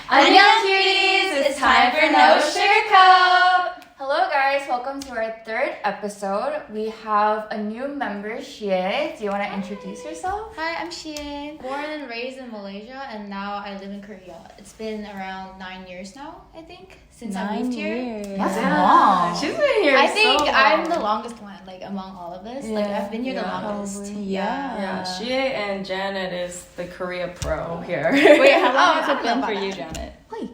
Annyeong cuties! It's time for No Sugarcoat! Hello guys, welcome to our third episode. We have a new member, Xie. Do you want to introduce yourself? Hi, I'm Xian. Born and raised in Malaysia, and now I live in Korea. It's been around 9 years now, I think, since I moved here. That's long. She's been here I think so long. I'm the longest one, like among all of us. Like I've been here the longest. Probably. Yeah, Xie and Janet is the Korea pro here. Wait, how long has I it don't been know for about you, that. Janet? Like,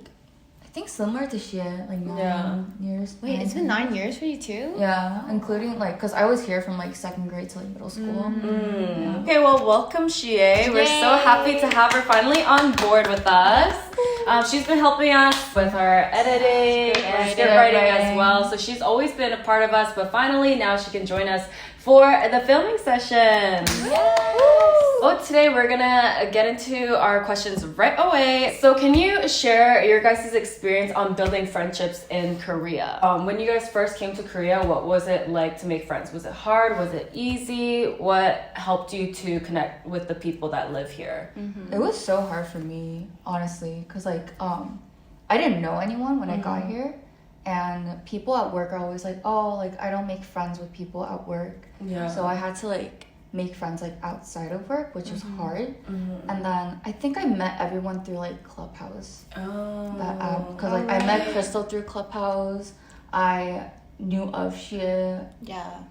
I think similar to Xie, like 9 years. Wait, it's been 9 years for you too? Yeah, including like, cause I was here from like second grade to like middle school. Okay, well, welcome Xie. We're so happy to have her finally on board with us. She's been helping us with our editing and script writing as well. So she's always been a part of us, but finally now she can join us for the filming session. Well, today we're gonna get into our questions right away. So can you share your guys' experience on building friendships in Korea? When you guys first came to Korea, what was it like to make friends? Was it hard? Was it easy? What helped you to connect with the people that live here? It was so hard for me, honestly, cause like I didn't know anyone when I got here, and people at work are always like, oh, like I don't make friends with people at work. Yeah. So I had to like make friends like outside of work, which was hard. And then I think I met everyone through like Clubhouse, that app, because like I met Crystal through Clubhouse. I knew of Xie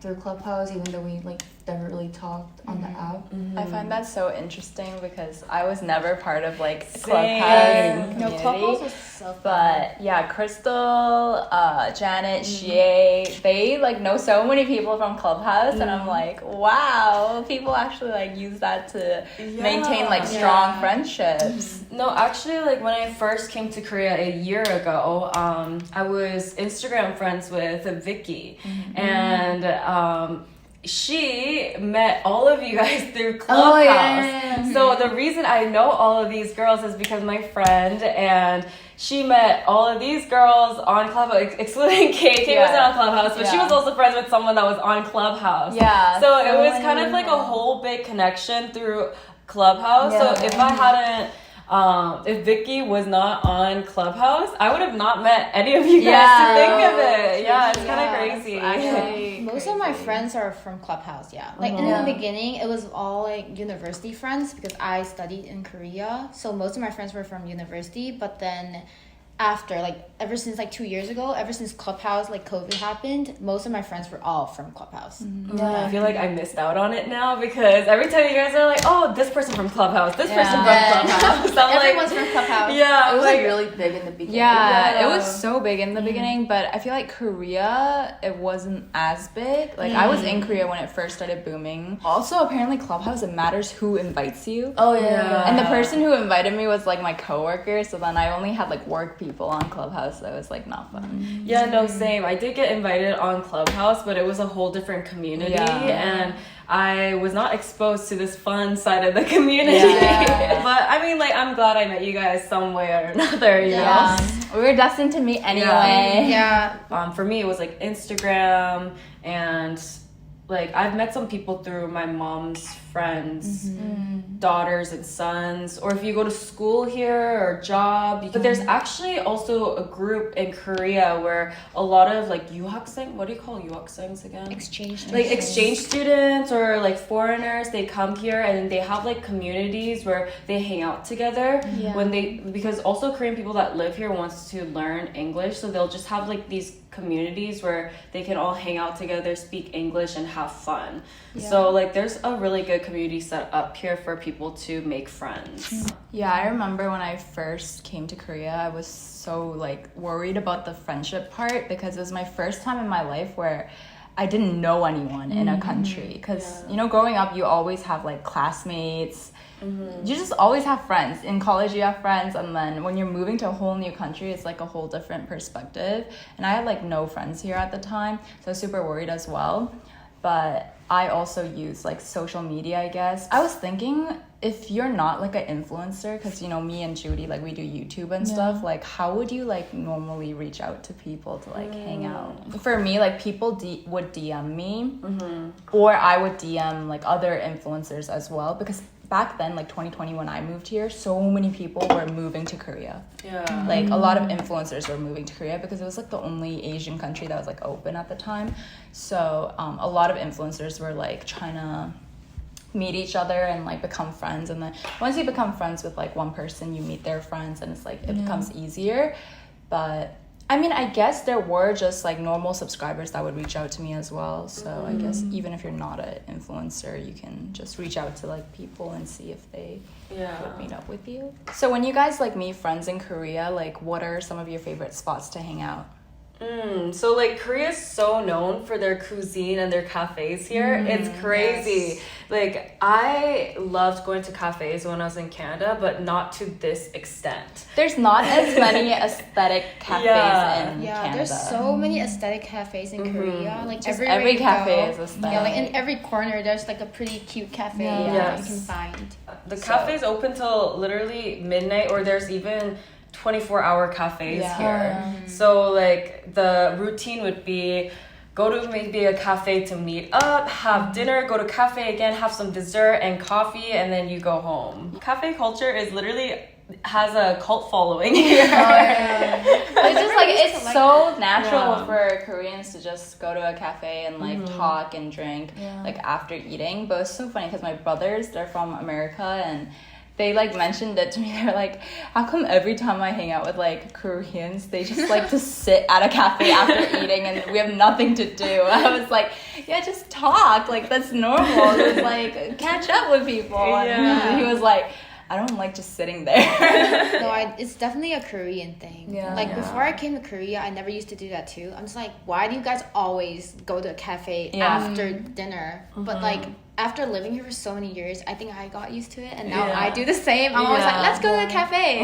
through Clubhouse, even though we like never really talked on the app. I find that so interesting because I was never part of like Same. Clubhouse No, community. Clubhouse was so fun. But yeah, Crystal, Janet, Xie, they like know so many people from Clubhouse, and I'm like, wow, people actually like use that to maintain like strong friendships. No, actually, like when I first came to Korea a year ago, I was Instagram friends with Vicky, and she met all of you guys through Clubhouse. So the reason I know all of these girls is because my friend and she met all of these girls on Clubhouse, excluding Kate. Kate wasn't on Clubhouse, but she was also friends with someone that was on Clubhouse. Yeah. So it was kind of like a whole big connection through Clubhouse. So if I hadn't if Vicky was not on Clubhouse, I would have not met any of you guys to think of it. Yeah, it's kind of crazy. Most of my friends are from Clubhouse, Like in the beginning, it was all like university friends because I studied in Korea. So most of my friends were from university, but then after like ever since like 2 years ago, ever since Clubhouse like COVID happened, most of my friends were all from Clubhouse. I feel like I missed out on it now because every time you guys are like, oh, this person from Clubhouse, this person from Clubhouse. So I'm Everyone's like, from Clubhouse. yeah, It was like really big in the beginning. Yeah, it was so big in the beginning, but I feel like Korea, it wasn't as big. Like I was in Korea when it first started booming. Also, apparently Clubhouse, it matters who invites you. Oh yeah. And the person who invited me was like my coworker, so then I only had like work people on Clubhouse, so it was like not fun. Yeah, no, same. I did get invited on Clubhouse, but it was a whole different community, and I was not exposed to this fun side of the community. But I mean, like, I'm glad I met you guys some way or another, you know? We were destined to meet anyway. For me, it was like Instagram, and like I've met some people through my mom's friends, daughters and sons, or if you go to school here or job. But there's actually also a group in Korea where a lot of like 유학생, what do you call yuhaksengs again? Exchange Like exchange students or like foreigners, they come here and they have like communities where they hang out together because also Korean people that live here wants to learn English, so they'll just have like these communities where they can all hang out together, speak English, and have fun. So like there's a really good community set up here for people to make friends. Yeah, I remember when I first came to Korea, I was so like worried about the friendship part because it was my first time in my life where I didn't know anyone in a country. Because, you know, growing up, you always have like classmates. You just always have friends. In college, you have friends. And then when you're moving to a whole new country, it's like a whole different perspective. And I had like no friends here at the time. So I was super worried as well. But I also use like social media, I guess. I was thinking if you're not like an influencer, because you know me and Judy, like we do YouTube and stuff, like how would you like normally reach out to people to like hang out? For me, like people would DM me, or I would DM like other influencers as well, because back then, like 2020 when I moved here, so many people were moving to Korea. Yeah. Like a lot of influencers were moving to Korea because it was like the only Asian country that was like open at the time. So a lot of influencers were like trying to meet each other and like become friends, and then once you become friends with like one person, you meet their friends, and it's like it becomes easier. But I mean, I guess there were just like normal subscribers that would reach out to me as well. So I guess even if you're not an influencer, you can just reach out to like people and see if they would meet up with you. So when you guys like meet friends in Korea, like what are some of your favorite spots to hang out? So like Korea is so known for their cuisine and their cafes here. It's crazy. Yes. Like I loved going to cafes when I was in Canada, but not to this extent. There's not as many aesthetic cafes in Canada. There's so many aesthetic cafes in Korea. Like Just everywhere every you cafe go, is aesthetic. Yeah, like in every corner there's like a pretty cute cafe that you can find. The cafes open till literally midnight, or there's even 24-hour cafes here. So like the routine would be go to maybe a cafe to meet up, have dinner, go to cafe again, have some dessert and coffee, and then you go home. Cafe culture is literally has a cult following here. It's just like it's so natural for Koreans to just go to a cafe and like talk and drink like after eating. But it's so funny because my brothers, they're from America, and they like mentioned it to me. They're like, how come every time I hang out with like Koreans, they just like to sit at a cafe after eating and we have nothing to do? I was like, yeah, just talk, like that's normal, just like catch up with people. And he was like, I don't like just sitting there. No, it's definitely a Korean thing. Before I came to Korea, I never used to do that too. I'm just like, why do you guys always go to a cafe after dinner? But like after living here for so many years, I think I got used to it, and now I do the same. I'm always like, let's go to a cafe.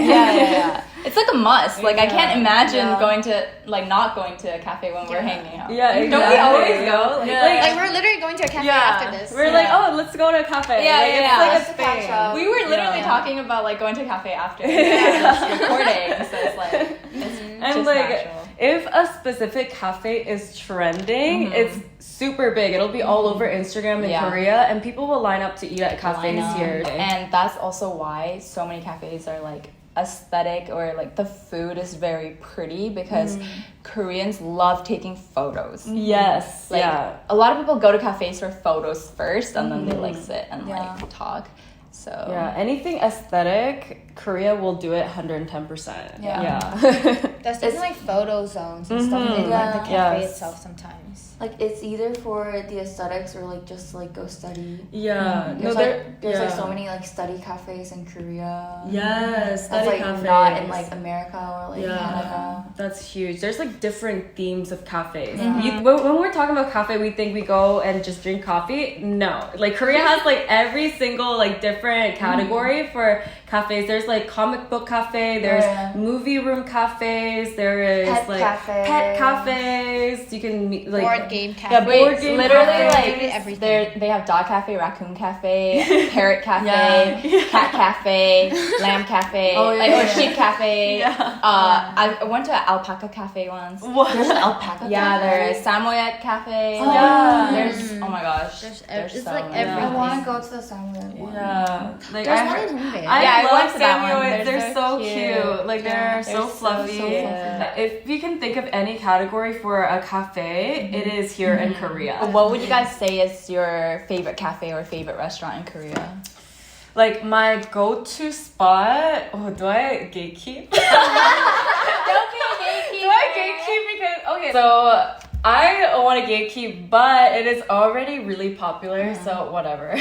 It's like a must. Like I can't imagine going to like not going to a cafe when we're hanging out. Don't we always go? Like we're literally going to a cafe after this. We're like, oh, let's go to a cafe. It's like a thing. We were literally talking about like going to a cafe after this recording, so it's like it's just like natural. If a specific cafe is trending, it's super big. It'll be all over Instagram in Korea, and people will line up to eat at cafes here. And that's also why so many cafes are like aesthetic, or like the food is very pretty, because Koreans love taking photos. Yes. Like a lot of people go to cafes for photos first, and then they like sit and like talk. So anything aesthetic, Korea will do it 110%. There's definitely like photo zones and stuff in like the cafe itself sometimes. Like it's either for the aesthetics or like just like go study. No, there's like so many like study cafes in Korea. Yes, that's like cafes. not in like America or like Canada. That's huge. There's like different themes of cafes. When we're talking about cafe, we think we go and just drink coffee. No, like Korea has like every single like different category for cafes. There's like comic book cafe. There's movie room cafes. There is pet cafes. You can meet like board game cafe. Yeah, board game literally like they have dog cafe, raccoon cafe, parrot cafe, cat cafe, lamb cafe, or sheep cafe. I went to an alpaca cafe once. What? There's an alpaca cafe? There's Samoyed cafe. There's oh my gosh. There's it's so like many. every I want to go to the Samoyed one. Like there's one in Hongdae. I went love to that one. Samoyeds. They're so cute. Like they're so fluffy. If you can think of any category for a cafe, it is here in Korea. What would you guys say is your favorite cafe or favorite restaurant in Korea? Like my go-to spot. Oh, do I gatekeep? Do I gatekeep? Because okay, so I want to gatekeep, but it is already really popular, so whatever.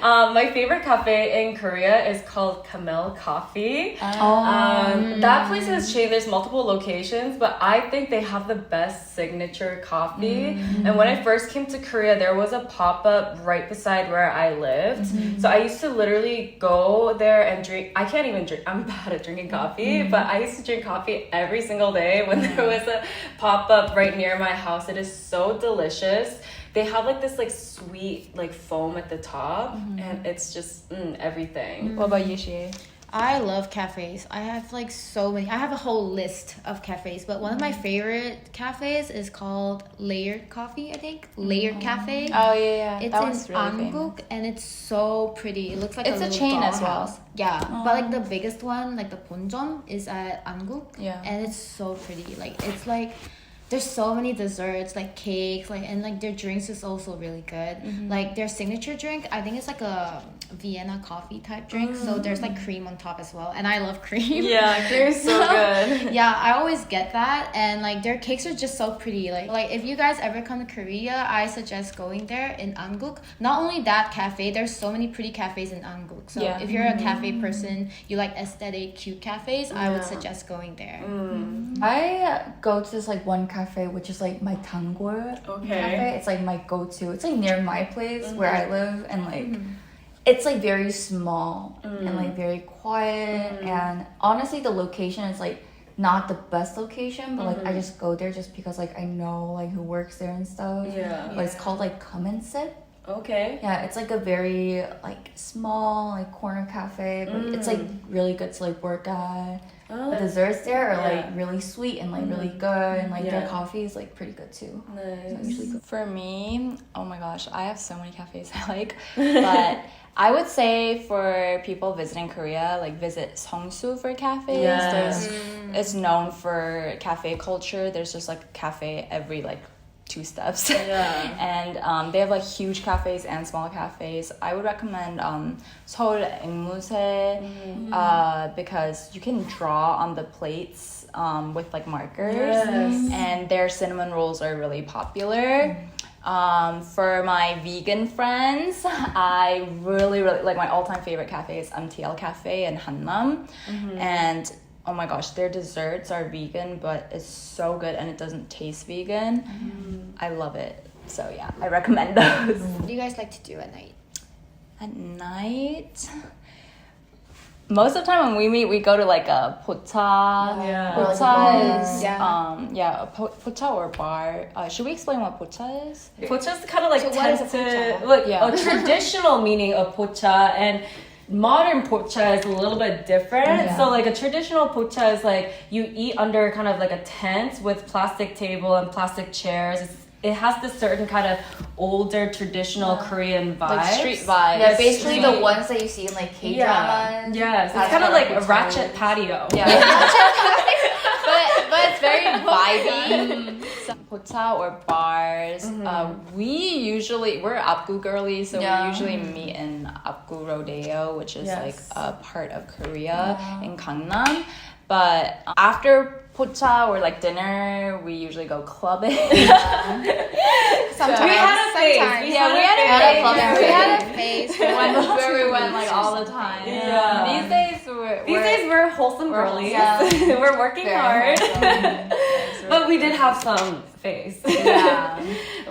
My favorite cafe in Korea is called Camel Coffee. That place has changed. There's multiple locations, but I think they have the best signature coffee. And when I first came to Korea, there was a pop-up right beside where I lived. So I used to literally go there and drink. I can't even drink. I'm bad at drinking coffee, but I used to drink coffee every single day when there was a pop-up right near my house. It is so delicious. They have like this like sweet like foam at the top, and it's just everything. What about you, Shie? I love cafes. I have like so many. I have a whole list of cafes, but one of my favorite cafes is called Layered Coffee, I think. Layered Cafe. Oh yeah, It's that in one's really famous. Anguk and it's so pretty. It looks like It's a a little chain as well. dollhouse. Yeah, but like the biggest one, like the Ponjeom, is at Anguk. Yeah. And it's so pretty. Like it's like there's so many desserts, like cakes, like and like their drinks is also really good. Like their signature drink, I think it's like a Vienna coffee type drink. So there's like cream on top as well, and I love cream. Yeah, cream is so good. Yeah, I always get that, and like their cakes are just so pretty. Like if you guys ever come to Korea, I suggest going there in Anguk. Not only that cafe, there's so many pretty cafes in Anguk. So Yeah. if you're a cafe person, you like aesthetic, cute cafes, I would suggest going there. I go to this like one cafe which is like my Tanggol cafe. It's like my go-to. It's like near my place where I live, and like it's like very small and like very quiet, and honestly the location is like not the best location, but like I just go there just because like I know like who works there and stuff. But it's called like Come and Sit. Okay. Yeah, it's like a very like small like corner cafe, but it's like really good to like work at. The desserts there are like really sweet and like really good, and like their coffee is like pretty good too. So I usually go. For me, oh my gosh, I have so many cafes I like, but I would say for people visiting Korea, like visit Seongsu for cafes. Yes. It's known for cafe culture. There's just like a cafe every like 2 steps. And they have like huge cafes and small cafes. I would recommend Seoul Engmuse because you can draw on the plates with like markers, and their cinnamon rolls are really popular. For my vegan friends, I really like my all-time favorite cafe is MTL Cafe in Hannam, and oh my gosh, their desserts are vegan, but it's so good and it doesn't taste vegan. I love it. So yeah, I recommend those. What do you guys like to do at night? At night, most of the time when we meet, we go to like a pocha. Pocha is pocha or bar. Should we explain what pocha is? Pocha is kind of like So what is a pocha? Look, a traditional meaning of pocha, and modern pocha is a little bit different. So like a traditional pocha is like you eat under kind of like a tent with plastic table and plastic chairs. It has this certain kind of older traditional Korean vibe. Like street vibes. Yeah, basically the ones that you see in like K-dramas. Yes, it's That's kind of what like a pocha ratchet is. patio. Yeah. but it's very vibey. Pocha or bars. We're Apgu girlies, so we usually meet in Apgu Rodeo, which is like a part of Korea in Gangnam. But after pocha or like dinner, we usually go clubbing. Sometimes. We had a phase. Sometimes. We had a phase. Where we went like all the time. Yeah. These days we're wholesome girlies. We're working hard. But we did have some phase. Yeah.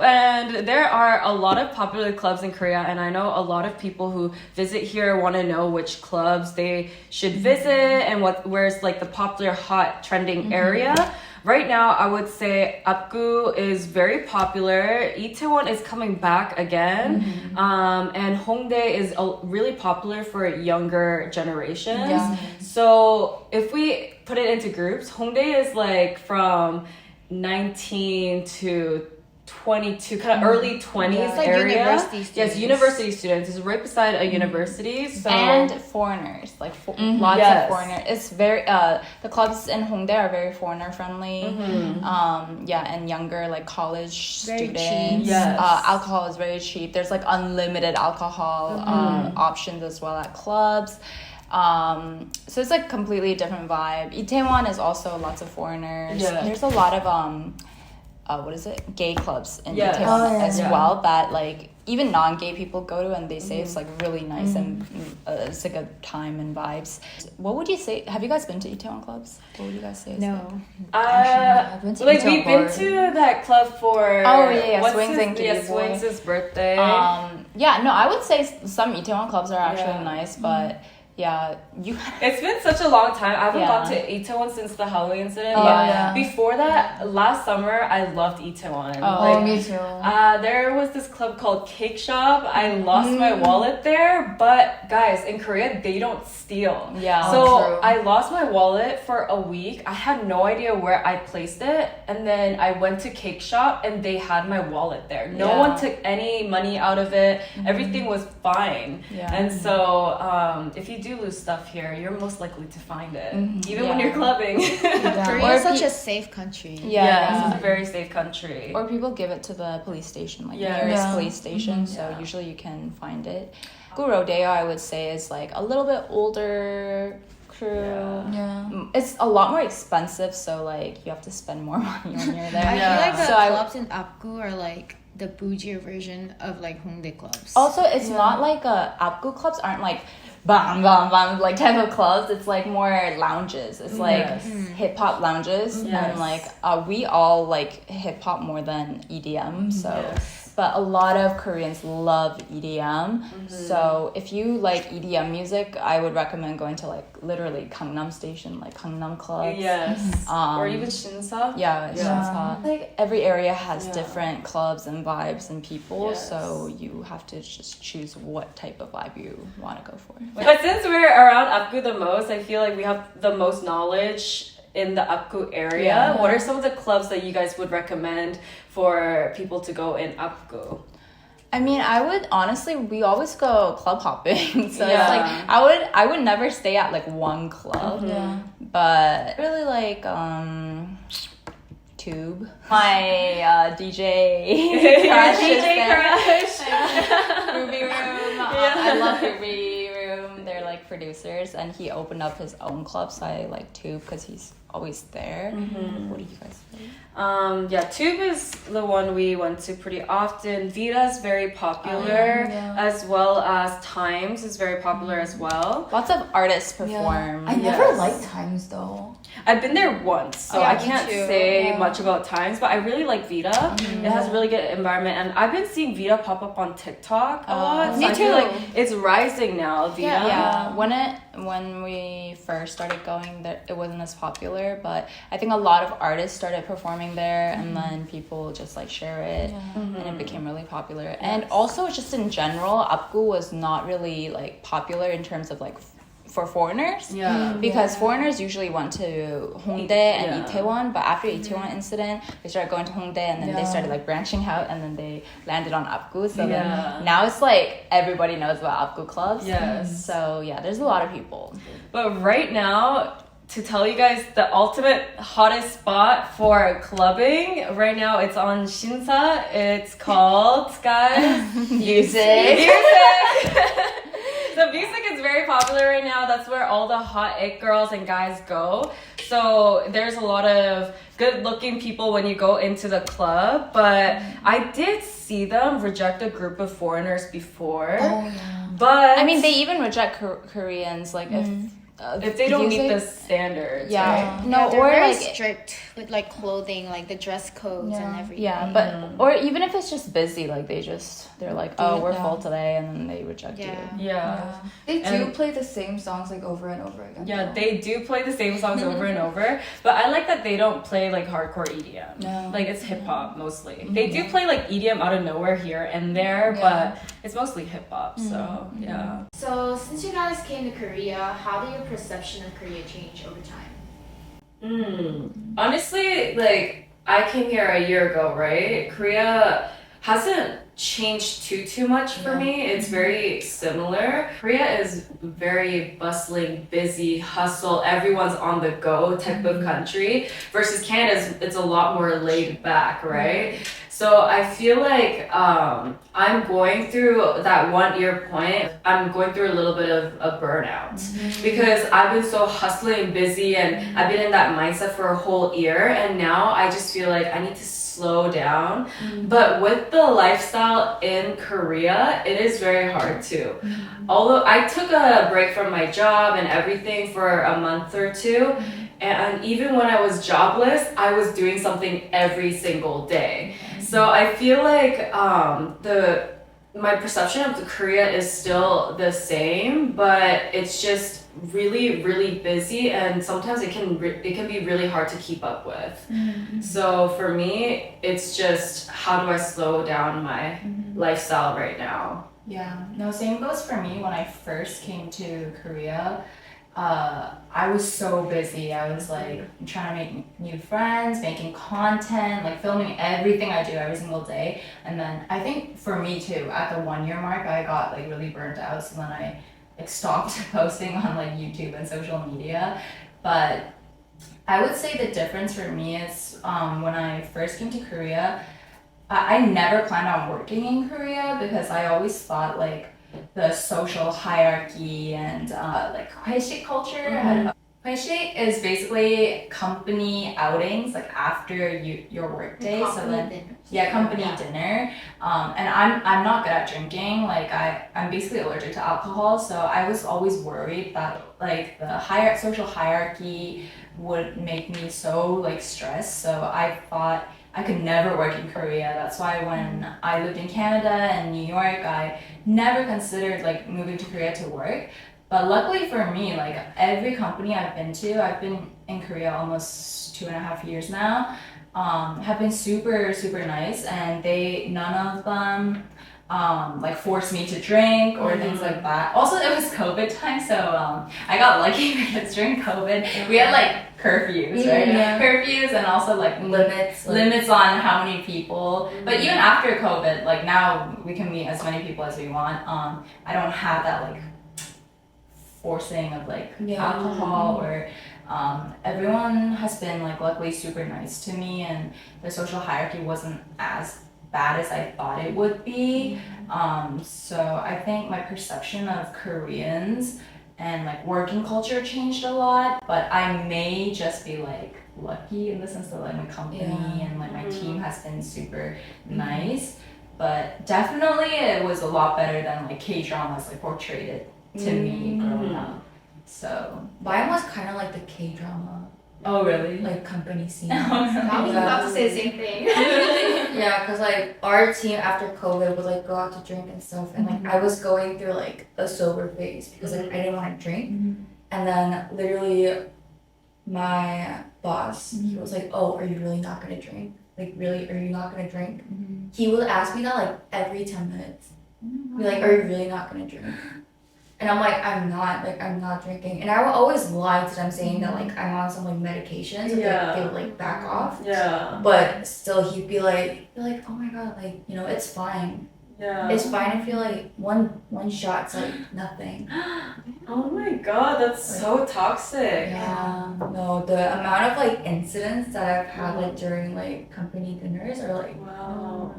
And there are a lot of popular clubs in Korea, and I know a lot of people who visit here want to know which clubs they should visit and where's like the popular hot trending area. Right now, I would say Apgu is very popular. Itaewon is coming back again. And Hongdae is really popular for younger generations. Yeah. So if we put it into groups, Hongdae is like from 19 to 22, kind of early 20s It's like area. university students. Yes, university students. It's right beside a university. So And foreigners, like lots of foreigners. It's very the clubs in Hongdae are very foreigner friendly. And younger like college Very students. cheap. Yes. Alcohol is very cheap. There's like unlimited alcohol options as well at clubs. So it's like completely different vibe. Itaewon is also lots of foreigners. Yeah. There's a lot of gay clubs in Yes. Itaewon as Yeah. well that like even non-gay people go to, and they say it's like really nice and it's like a time and vibes. What would you say? Have you guys been to Itaewon clubs? What would you guys say? Is No. I've been to like Itaewon we've been bar. to that club for what's Swings his, and Kitty Boy. Swings' birthday. I would say some Itaewon clubs are actually nice, but yeah, you. It's been such a long time. I haven't Yeah. gone to Itaewon since the Halloween incident. Oh, but yeah. before that, last summer, I loved Itaewon. Oh, me too. There was this club called Cake Shop. I lost my wallet there, but guys, in Korea, they don't steal. Yeah. So true. I lost my wallet for a week. I had no idea where I placed it. And then I went to Cake Shop and they had my wallet there. No Yeah. one took any money out of it. Everything was fine. Yeah. And so if you do lose stuff here, you're most likely to find it. Even when Yeah. you're clubbing. Yeah. Korea Or is such pe- a safe country. This is a very safe country. Or people give it to the police station, like Yeah. nearest Yeah. police station. So Yeah. usually you can find it. Gu Rodeo, I would say, is like a little bit older crew. Yeah. It's a lot more expensive, so like you have to spend more money when you're there. I feel like the So I- clubs in Apgu are like the bougier version of like Hongdae clubs. Also, it's not like Apgu clubs aren't like bam bam bam like type of clubs. It's like more lounges. It's like Yes. hip hop lounges, Yes. and like we all like hip hop more than EDM. So, Yes. but a lot of Koreans love EDM. So if you like EDM music, I would recommend going to like literally Gangnam Station, like Gangnam clubs. Yes. Um, or even Shinsa. Yeah, Yeah. Shinsa. Like every area has Yeah. different clubs and vibes and people, Yes. so you have to just choose what type of vibe you want to go for. But since we're around Apgu the most, I feel like we have the most knowledge in the Apgu area. Yeah. What are some of the clubs that you guys would recommend for people to go in Apgu? I mean, I would honestly, we always go club hopping, so Yeah. it's like I would never stay at like one club, Yeah. but really like Tube. My DJ crush is there. Ruby Room. I love Ruby Room. They're like producers, and he opened up his own club, so I like Tube because he's always there. What do you guys think? Tube is the one we went to pretty often. Vita's very popular, as well as Times is very popular as well. Lots of artists perform. I never Yes. liked Times though. I've been there once, so Yeah, I me can't too. say Yeah. much about Times, but I really like Vita. It has a really good environment, and I've been seeing Vita pop up on TikTok a lot. So Me I feel too. like it's rising now, Vita. Yeah, when we first started going there, it wasn't as popular, but I think a lot of artists started performing there, and then people just like share it, and it became really popular. And also, just in general, Apgu was not really like popular in terms of like for foreigners. Yeah. Because foreigners usually went to Hongdae and Yeah. Itaewon, but after Itaewon incident, they started going to Hongdae, and then they started like branching out, and then they landed on Apgu. So Yeah. then now it's like everybody knows about Apgu clubs. Yes. So yeah, there's a lot of people. But right now, to tell you guys the ultimate hottest spot for clubbing, right now it's on Shinsa. It's called, guys, Music. So music is very popular right now. That's where all the hot it girls and guys go. So there's a lot of good looking people when you go into the club. But I did see them reject a group of foreigners before. Oh yeah. But I mean, they even reject Koreans like if they don't meet the music- standards. Yeah. right? No, they're or very like strict with like clothing, like the dress codes and everything. yeah, but or even if it's just busy, like they're like, oh, we're Yeah. full today, and then they reject Yeah. you. Yeah. They do And- play the same songs like over and over again. Yeah, though. they do play the same songs over and over, but I like that they don't play like hardcore EDM. No. Like it's hip hop mostly. They do play like EDM out of nowhere here and there, but it's mostly hip hop. So yeah. So since you guys came to Korea, how did your perception of Korea change over time? Honestly, like I came here a year ago, right? Korea hasn't changed too much for me. It's very similar. Korea is very bustling, busy, hustle, everyone's on the go type of country versus Canada it's a lot more laid back, right? So I feel like I'm going through that 1 year point. I'm going through a little bit of a burnout because I've been so hustling, busy, and I've been in that mindset for a whole year. And now I just feel like I need to slow down. But with the lifestyle in Korea, it is very hard too. Although I took a break from my job and everything for a month or two. And even when I was jobless, I was doing something every single day. So I feel like my perception of Korea is still the same, but it's just really, really busy, and sometimes it can be really hard to keep up with. So for me, it's just how do I slow down my lifestyle right now? Yeah, no, same goes for me. When I first came to Korea, I was so busy. I was like trying to make new friends, making content, like filming everything I do every single day. And then I think for me too, at the 1 year mark, I got like really burnt out. So then I like stopped posting on like YouTube and social media. But I would say the difference for me is when I first came to Korea, I never planned on working in Korea because I always thought like the social hierarchy and like 회식 culture. 회식 is basically company outings like after your work day. So then company dinner. And I'm not good at drinking. Like I'm basically allergic to alcohol, so I was always worried that like the social hierarchy would make me so like stressed. So I thought I could never work in Korea. That's why when I lived in Canada and New York, I never considered like moving to Korea to work. But luckily for me, like every company I've been in Korea almost 2.5 years now, have been super, super nice, and none of them like forced me to drink or things like that. Also, it was COVID time, so I got lucky because during COVID we had like curfews, right? Curfews and also like limits on how many people. But even after COVID, like now we can meet as many people as we want. I don't have that like forcing of like alcohol or everyone has been like luckily super nice to me, and the social hierarchy wasn't as bad as I thought it would be. So I think my perception of Koreans and like working culture changed a lot, but I may just be like lucky in the sense that like my company and like my team has been super nice. But definitely it was a lot better than like K-dramas like portrayed it to me growing up. So mine was kind of like the K-drama. Oh really? Like company scene. I was about to say the same thing. Yeah, because like our team after COVID would like go out to drink and stuff, and like I was going through like a sober phase because like I didn't want to drink, and then literally my boss he was like, "Oh, are you really not gonna drink? Like really, are you not gonna drink?" He would ask me that like every 10 minutes. Be like, "Are you really not gonna drink?" And I'm like, I'm not drinking. And I would always lie to them saying that like I'm on some like medication, so they would like back off. Yeah. But still he'd be like, oh my god, like, you know, it's fine. Yeah. It's fine if you like one shot's like nothing. Oh my god, that's like, so toxic. Yeah. No, the amount of like incidents that I've had like during like company dinners are like wow.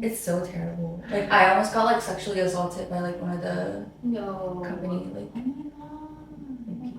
It's so terrible. Like I almost got like sexually assaulted by like one of the company like people.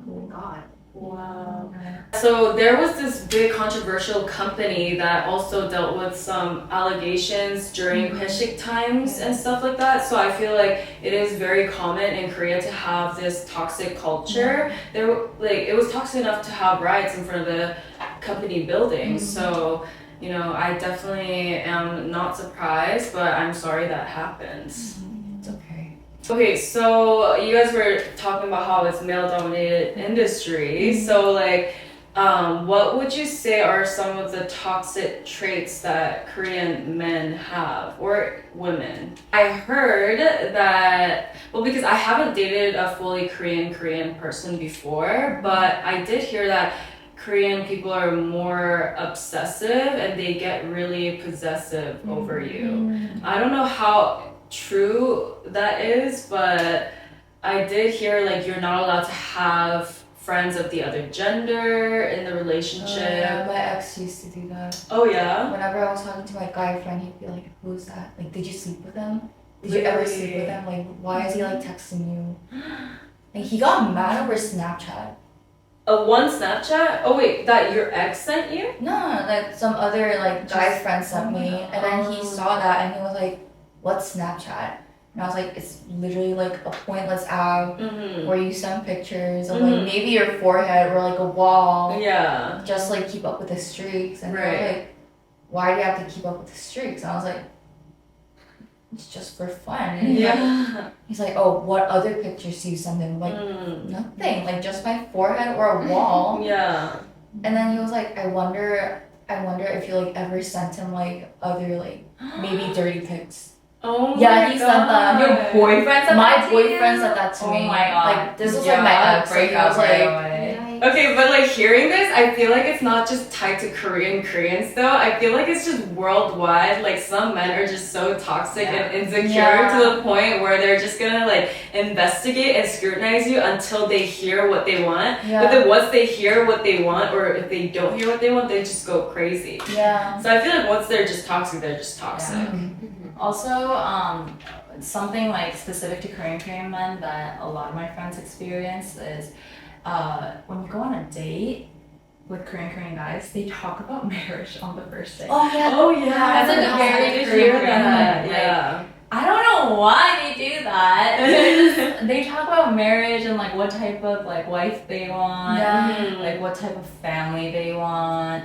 Oh my god. Wow. So there was this big controversial company that also dealt with some allegations during 회식 times and stuff like that. So I feel like it is very common in Korea to have this toxic culture. It was toxic enough to have riots in front of the company building. So you know, I definitely am not surprised, but I'm sorry that happened. It's okay. Okay, so you guys were talking about how it's male-dominated industry. So, like, what would you say are some of the toxic traits that Korean men have, or women? I heard that, well, because I haven't dated a fully Korean person before, but I did hear that Korean people are more obsessive and they get really possessive over you. I don't know how true that is, but I did hear like you're not allowed to have friends of the other gender in the relationship. Yeah, my ex used to do that. Oh yeah? Whenever I was talking to my guy friend, he'd be like, "Who's that? Like, did you sleep with them? Did you ever sleep with them? Like, why is he like texting you?" And he got mad over Snapchat. One Snapchat? Oh wait, that your ex sent you? No, like some other like guy friend sent me, and then he saw that and he was like, "What's Snapchat?" And I was like, "It's literally like a pointless app where you send pictures of like maybe your forehead or like a wall. Yeah. Just like keep up with the streaks." And they were like, "Why do you have to keep up with the streaks?" And I was like, it's just for fun. And he's like, oh, what other pictures do you send him? Like, nothing. Like, just my forehead or a wall. Yeah. And then he was like, I wonder if you like ever sent him like other like maybe dirty pics. Oh Yeah, my he God. sent them. Your boyfriend said My that to you? boyfriend said that to me. Oh my god. Like, this was like my ex. Like, he was right like, away. Okay, but like hearing this, I feel like it's not just tied to Koreans though. I feel like it's just worldwide. Like some men are just so toxic and insecure to the point where they're just gonna like investigate and scrutinize you until they hear what they want. Yeah. But then once they hear what they want, or if they don't hear what they want, they just go crazy. yeah. So I feel like once they're just toxic, they're just toxic. Also, something like specific to Korean men that a lot of my friends experience is when you go on a date with Korean guys, they talk about marriage on the first date. Oh yeah. Oh yeah, That's like I very did Korean. hear that. Like, Yeah. I don't know why they do that. They talk about marriage and like what type of like wife they want, like what type of family they want.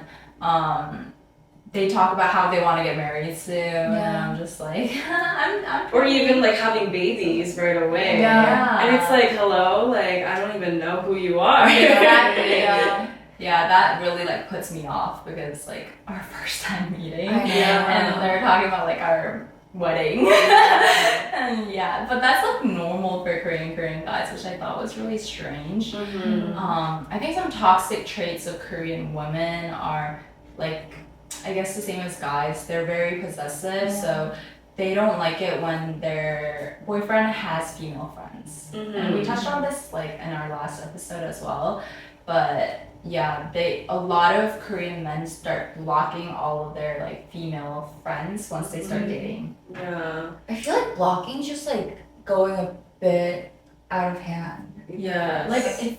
They talk about how they want to get married soon, and I'm just like, I'm Or even like having babies right away. Yeah. And it's like, hello, like I don't even know who you are. Exactly. Yeah. Yeah, that really like puts me off because like our first time meeting, I know. and they're talking about like our wedding, and but that's like normal for Korean guys, which I thought was really strange. I think some toxic traits of Korean women are like, I guess the same as guys. They're very possessive, so they don't like it when their boyfriend has female friends. And we touched on this like in our last episode as well. But yeah, a lot of Korean men start blocking all of their like female friends once they start dating. Yeah. I feel like blocking's just like going a bit out of hand. Yes. Like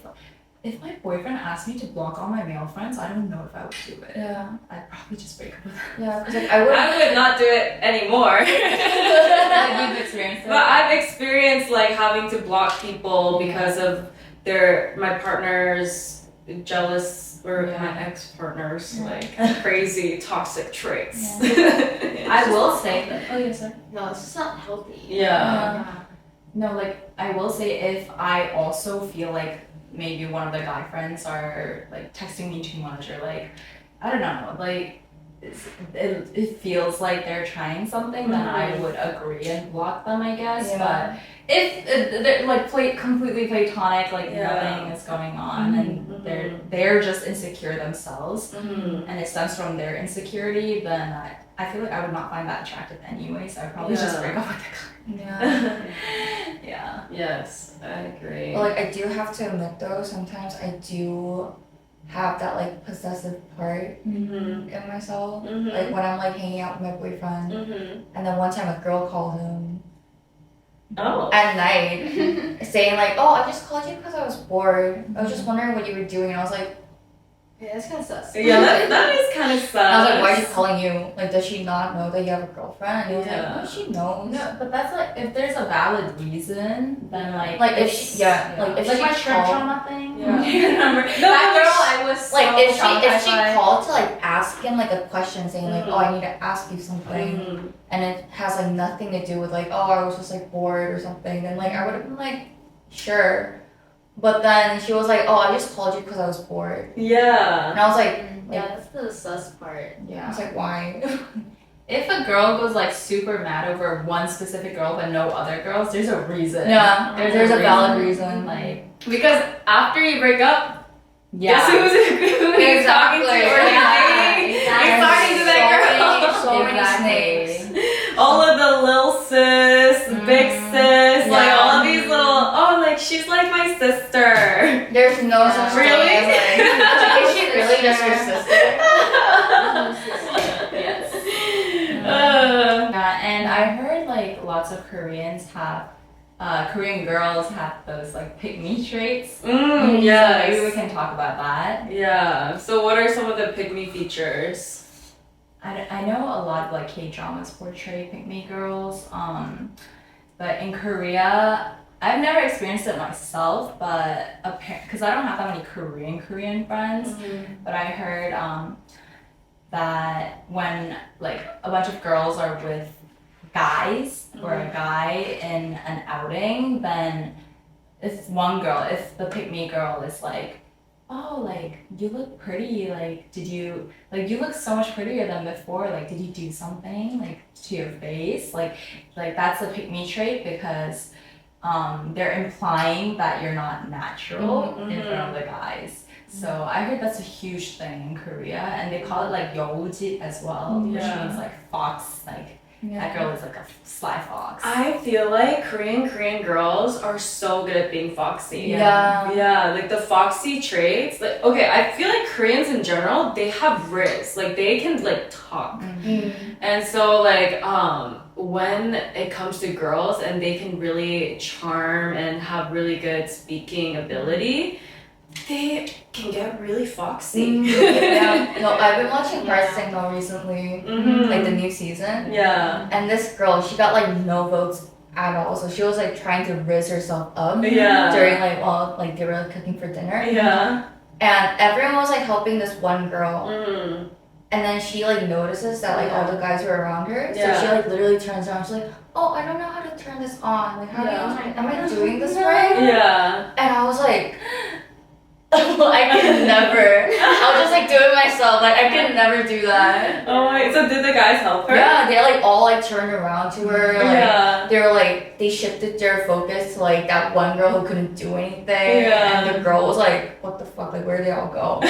if my boyfriend asked me to block all my male friends, I don't know if I would do it. Yeah. I'd probably just break up with them. Yeah, because like I would not do it anymore. Have you experienced it? But I've experienced like having to block people because of my partner's jealous or my ex-partner's like crazy toxic traits. I will say that. Oh yes, sir. No, it's just not healthy. Yeah. No, like I will say if I also feel like maybe one of the guy friends are like texting me too much or like I don't know, like it feels like they're trying something, then I would agree and block them, I guess. But if they're like completely platonic, like nothing is going on, and they're just insecure themselves, and it stems from their insecurity, then I feel like I would not find that attractive anyway. So I'd probably just break up with the guy. Yeah. Yes, I agree. But like I do have to admit though, sometimes I do have that like possessive part in myself. Like when I'm like hanging out with my boyfriend, and then one time a girl called him at night, saying like, "Oh, I just called you because I was bored. I was just wondering what you were doing." And I was like, Yeah, that's kind of sus. Yeah, that is kind of sad. I was like, "Why are you calling you? Like, does she not know that you have a girlfriend?" And he was like, Yeah. "No, she knows." No, but that's like if there's a valid reason, then like Like if she, like if like she my shrimp called, trauma thing. Yeah. Do you remember that girl? I was so like if traumatized she by. called to like ask him like a question, saying like, "Oh, I need to ask you something," and it has like nothing to do with like, "Oh, I was just like bored or something," then like I would have been like, "Sure." But then she was like, "Oh, I just called you because I was bored," Yeah. and I was like, Yeah, that's the sus part. I was like, "Why?" If a girl goes like super mad over one specific girl but no other girls, there's a reason. Yeah, there's a valid reason. Like, Because after you break up, guess yeah. who you're talking to or you're dating? You're talking to that girl. So many Exactly. snakes. All of the little sis, big sis, like all of these little, like she's like my sister. There's no such Really? thing as like, is she really just your sister? Yes. Uh, Yeah, and I heard like lots of Koreans have, Korean girls have those like pick me traits. So maybe we yes. can talk about that. Yeah. So what are some of the pick me features? I know a lot of like K-dramas portray pick me girls, but in Korea, I've never experienced it myself, but because I don't have that many Korean friends, but I heard that when like a bunch of girls are with guys or a guy in an outing, then if the pick me girl is like, oh, like, you look pretty, like, you look so much prettier than before, like, did you do something, like, to your face, like that's a pick me trait, because they're implying that you're not natural in front of the guys. So I heard that's a huge thing in Korea, and they call it like yoji as well, which means like fox, like that girl is like a sly fox. I feel like Korean girls are so good at being foxy. Yeah. Like the foxy traits. Like, okay, I feel like Koreans in general, they have riz. Like they can like talk. And so like when it comes to girls and they can really charm and have really good speaking ability, they can get really foxy. Yeah. No, I've been watching Heart Signal recently, like the new season. Yeah. And this girl, she got like no votes at all. So she was like trying to riz herself up Yeah. during like while like they were like, cooking for dinner. Yeah. And everyone was like helping this one girl. Mm. And then she like notices that like all the guys were around her. So Yeah. she like literally turns around. She's like, "Oh, I don't know how to turn this on. Like, how do Yeah. you? Am I doing this right?" Yeah. And I was like, I could never. I was just like doing myself. Like I could never do that. Oh my, so did the guys help her? Yeah, they like all like turned around to her. Like, Yeah. they were like they shifted their focus to like that one girl who couldn't do anything. Yeah. And the girl was like, "What the fuck? Like where did they all go?"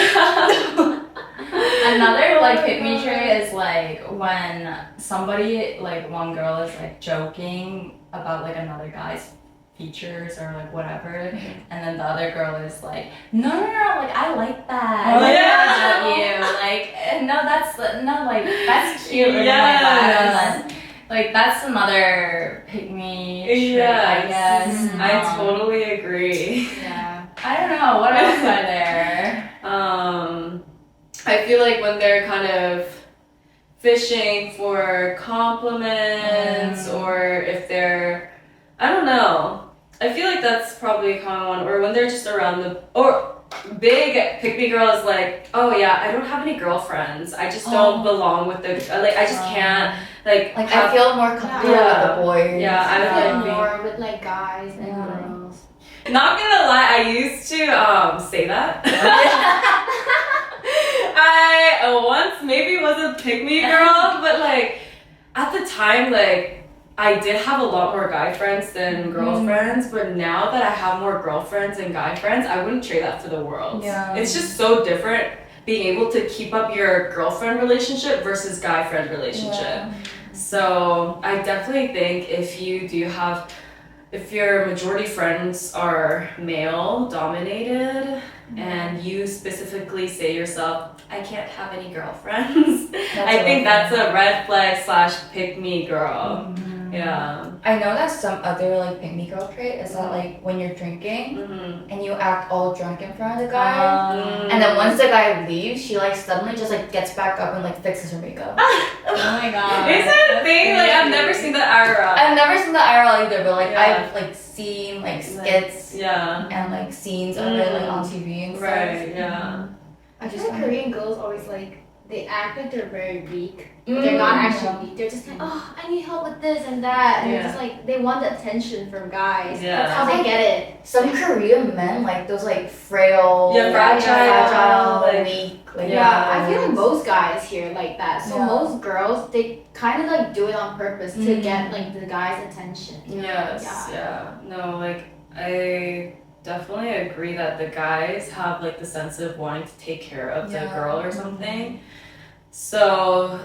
Another like pick me trait is like when somebody, like one girl is like joking about like another guy's features or like whatever, and then the other girl is like, no, like I like that. Oh, Like, yeah. I love you. Like that's cute. Or something like that. And then, like that's another pick me trait, I guess. I totally agree. Yeah. I don't know what else are there. I feel like when they're kind of fishing for compliments, or if they're, I don't know. I feel like that's probably a common one. Or when they're just around or big pick me girl is like, oh yeah, I don't have any girlfriends. I just don't belong with the, like I just can't like I feel more comfortable Yeah. with the boys. Yeah, I would Like like more with like guys and Yeah. girls. Not gonna lie, I used to say that. I once maybe was a pick me girl, but like at the time, like I did have a lot more guy friends than girlfriends, but now that I have more girlfriends and guy friends, I wouldn't trade that for the world. Yeah. It's just so different being able to keep up your girlfriend relationship versus guy friend relationship. Yeah. So I definitely think if your majority friends are male dominated and you specifically say yourself, I can't have any girlfriends, I think that's a red flag / pick me girl. Yeah. I know that some other like pick me girl trait is that like when you're drinking and you act all drunk in front of the guy, and then once the guy leaves, she like suddenly just like gets back up and like fixes her makeup. Oh my god. Is that a thing? Like I've never seen that IRL. I've never seen the IRL either, but like Yeah. I've like seen like skits Yeah. and like scenes of it like on TV and stuff. Right. Yeah. I feel like Korean girls always like they act like they're very weak. They're not actually weak. They're just like, oh, I need help with this and that. And Yeah. it's just like they want the attention from guys. Yeah. That's how they get it. Some Korean men like those like frail, Yeah, fragile, like- weak. Like, Yeah, I feel like most guys here like that. So Yeah. most girls, they kind of like do it on purpose to get like the guy's attention. Yes. Yeah. No, like I definitely agree that the guys have like the sense of wanting to take care of the Yeah. girl or something. So,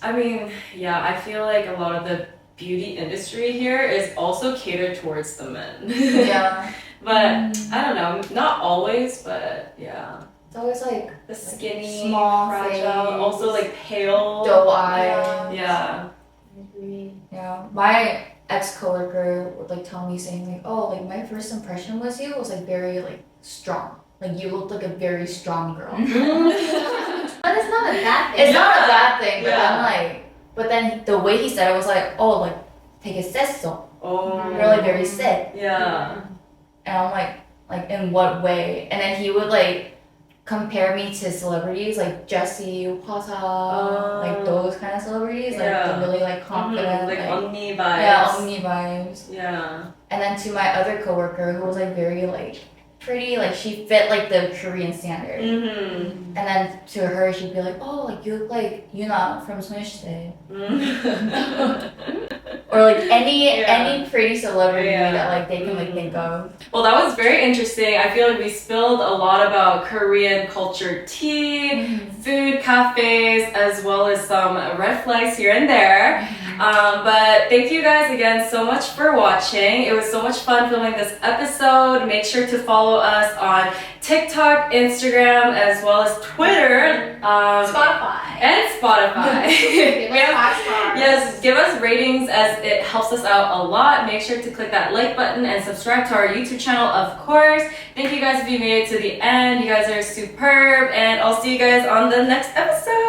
I mean, yeah, I feel like a lot of the beauty industry here is also catered towards the men. Yeah. But I don't know, not always, but yeah. It's always like The skinny, small fragile, face, also like pale. doe eyes. Yeah. Yeah, my ex-coworker would like tell me saying like, oh, like my first impression was you was like very like strong. Like you looked like a very strong girl. But it's not a bad thing. It's not a bad thing, but Yeah. I'm like, but then the way he said it was like, oh, like take a sesso. Oh. You're like very sick. Yeah. And I'm like in what way? And then he would like compare me to celebrities like Jessie, Upasa, like those kind of celebrities, like the really like confident, like 언니 vibes. Yeah, 언니 vibes. Yeah. And then to my other coworker who was like very like pretty, like she fit like the Korean standard. And then to her she'd be like, oh, like you look like Yuna from 소녀시대. Or like any pretty celebrity that like they can like think of. Well, that was very interesting. I feel like we spilled a lot about Korean culture, tea, food, cafes, as well as some red flags here and there. But thank you guys again so much for watching. It was so much fun filming this episode. Make sure to follow us on TikTok, Instagram, as well as Twitter. Spotify. And Spotify. Yes, give us ratings as it helps us out a lot. Make sure to click that like button and subscribe to our YouTube channel, of course. Thank you guys if you made it to the end. You guys are superb, and I'll see you guys on the next episode.